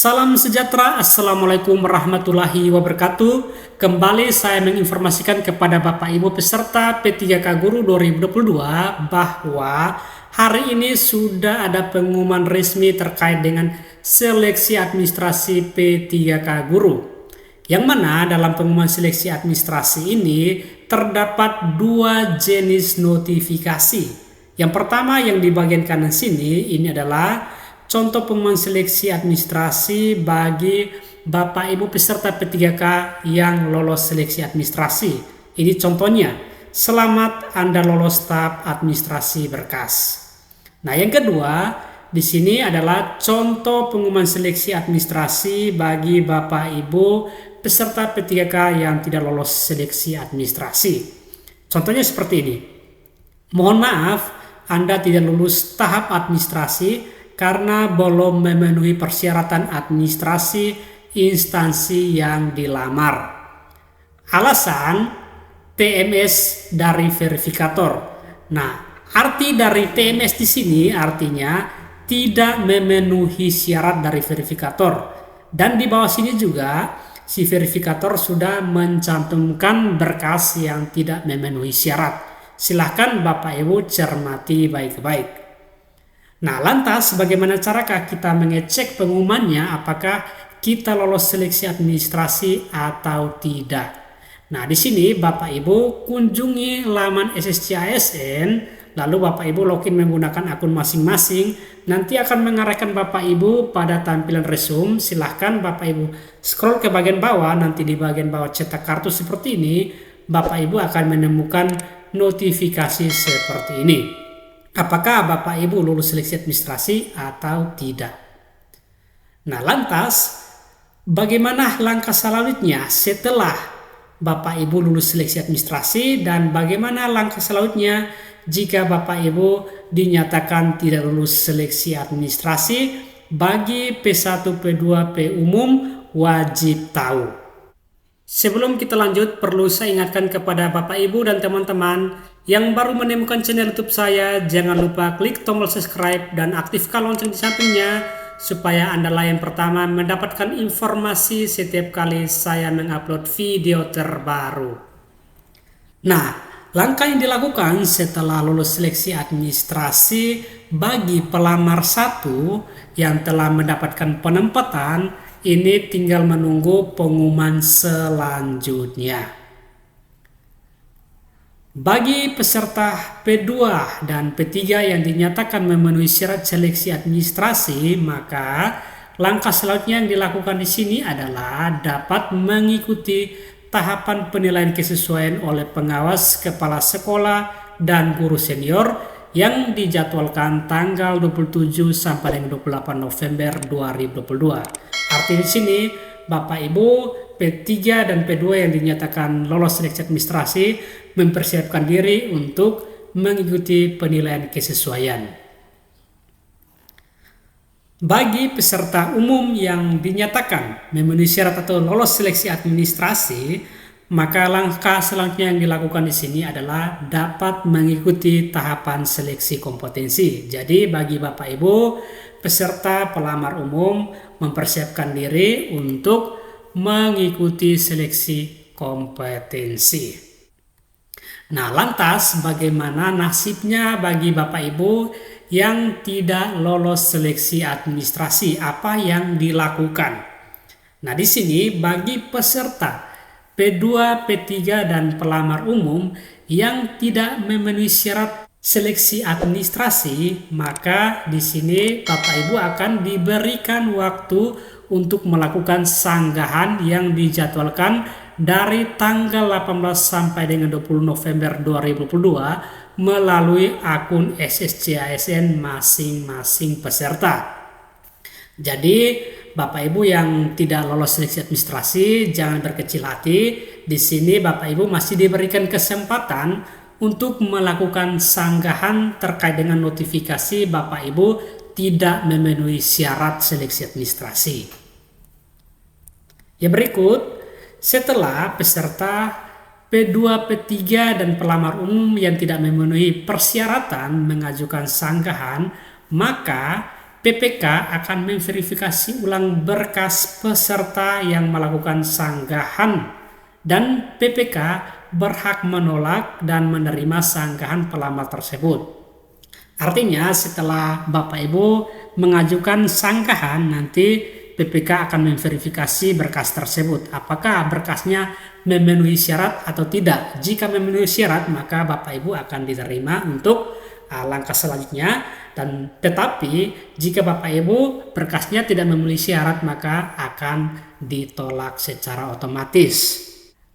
Salam sejahtera, Assalamualaikum warahmatullahi wabarakatuh. Kembali saya menginformasikan kepada Bapak Ibu peserta P3K Guru 2022 bahwa hari ini sudah ada pengumuman resmi terkait dengan seleksi administrasi P3K Guru. Yang mana dalam pengumuman seleksi administrasi ini terdapat dua jenis notifikasi. Yang pertama yang di bagian kanan sini ini adalah contoh pengumuman seleksi administrasi bagi Bapak Ibu peserta P3K yang lolos seleksi administrasi. Ini contohnya, selamat Anda lolos tahap administrasi berkas. Nah, yang kedua, di sini adalah contoh pengumuman seleksi administrasi bagi Bapak Ibu peserta P3K yang tidak lolos seleksi administrasi. Contohnya seperti ini. Mohon maaf, Anda tidak lulus tahap administrasi karena belum memenuhi persyaratan administrasi instansi yang dilamar. Alasan TMS dari verifikator. Nah, arti dari TMS di sini artinya tidak memenuhi syarat dari verifikator. Dan di bawah sini juga si verifikator sudah mencantumkan berkas yang tidak memenuhi syarat. Silahkan Bapak Ibu cermati baik-baik. Nah, lantas bagaimana carakah kita mengecek pengumumannya apakah kita lolos seleksi administrasi atau tidak? Nah, di sini Bapak Ibu kunjungi laman SSC-ASN, lalu Bapak Ibu login menggunakan akun masing-masing, nanti akan mengarahkan Bapak Ibu pada tampilan resume. Silahkan Bapak Ibu scroll ke bagian bawah, nanti di bagian bawah cetak kartu seperti ini, Bapak Ibu akan menemukan notifikasi seperti ini. Apakah Bapak Ibu lulus seleksi administrasi atau tidak? Nah, lantas bagaimana langkah selanjutnya setelah Bapak Ibu lulus seleksi administrasi dan bagaimana langkah selanjutnya jika Bapak Ibu dinyatakan tidak lulus seleksi administrasi? Bagi P1, P2, P umum wajib tahu. Sebelum kita lanjut, perlu saya ingatkan kepada Bapak Ibu dan teman-teman yang baru menemukan channel YouTube saya, jangan lupa klik tombol subscribe dan aktifkan lonceng di sampingnya supaya Anda yang pertama mendapatkan informasi setiap kali saya mengupload video terbaru. Nah, langkah yang dilakukan setelah lulus seleksi administrasi bagi pelamar 1 yang telah mendapatkan penempatan, ini tinggal menunggu pengumuman selanjutnya. Bagi peserta P2 dan P3 yang dinyatakan memenuhi syarat seleksi administrasi, maka langkah selanjutnya yang dilakukan di sini adalah dapat mengikuti tahapan penilaian kesesuaian oleh pengawas kepala sekolah dan guru senior yang dijadwalkan tanggal 27 sampai dengan 28 November 2022. Artinya di sini Bapak Ibu P3 dan P2 yang dinyatakan lolos seleksi administrasi mempersiapkan diri untuk mengikuti penilaian kesesuaian. Bagi peserta umum yang dinyatakan memenuhi syarat atau lolos seleksi administrasi, maka langkah selanjutnya yang dilakukan di sini adalah dapat mengikuti tahapan seleksi kompetensi. Jadi bagi Bapak Ibu peserta pelamar umum mempersiapkan diri untuk mengikuti seleksi kompetensi. Nah, lantas bagaimana nasibnya bagi Bapak Ibu yang tidak lolos seleksi administrasi? Apa yang dilakukan? Nah, di sini bagi peserta P2, P3 dan pelamar umum yang tidak memenuhi syarat seleksi administrasi, maka di sini Bapak Ibu akan diberikan waktu untuk melakukan sanggahan yang dijadwalkan dari tanggal 18 sampai dengan 20 November 2022 melalui akun SSC-ASN masing-masing peserta. Jadi Bapak Ibu yang tidak lolos seleksi administrasi jangan berkecil hati. Di sini Bapak Ibu masih diberikan kesempatan untuk melakukan sanggahan terkait dengan notifikasi Bapak Ibu tidak memenuhi syarat seleksi administrasi. Ya, berikut setelah peserta P2, P3 dan pelamar umum yang tidak memenuhi persyaratan mengajukan sanggahan, maka PPK akan memverifikasi ulang berkas peserta yang melakukan sanggahan dan PPK berhak menolak dan menerima sanggahan pelamar tersebut. Artinya setelah Bapak Ibu mengajukan sanggahan, nanti PPK akan memverifikasi berkas tersebut. Apakah berkasnya memenuhi syarat atau tidak. Jika memenuhi syarat, maka Bapak Ibu akan diterima untuk langkah selanjutnya. Dan tetapi jika Bapak Ibu berkasnya tidak memenuhi syarat, maka akan ditolak secara otomatis.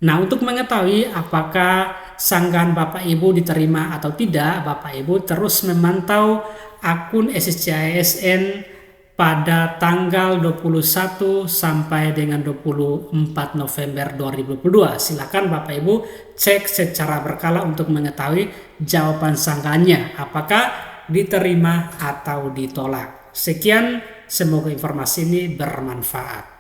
Nah, untuk mengetahui apakah sanggahan Bapak Ibu diterima atau tidak, Bapak Ibu terus memantau akun SSCISN pada tanggal 21 sampai dengan 24 November 2022. Silakan Bapak Ibu cek secara berkala untuk mengetahui jawaban sanggahannya, apakah diterima atau ditolak. Sekian, semoga informasi ini bermanfaat.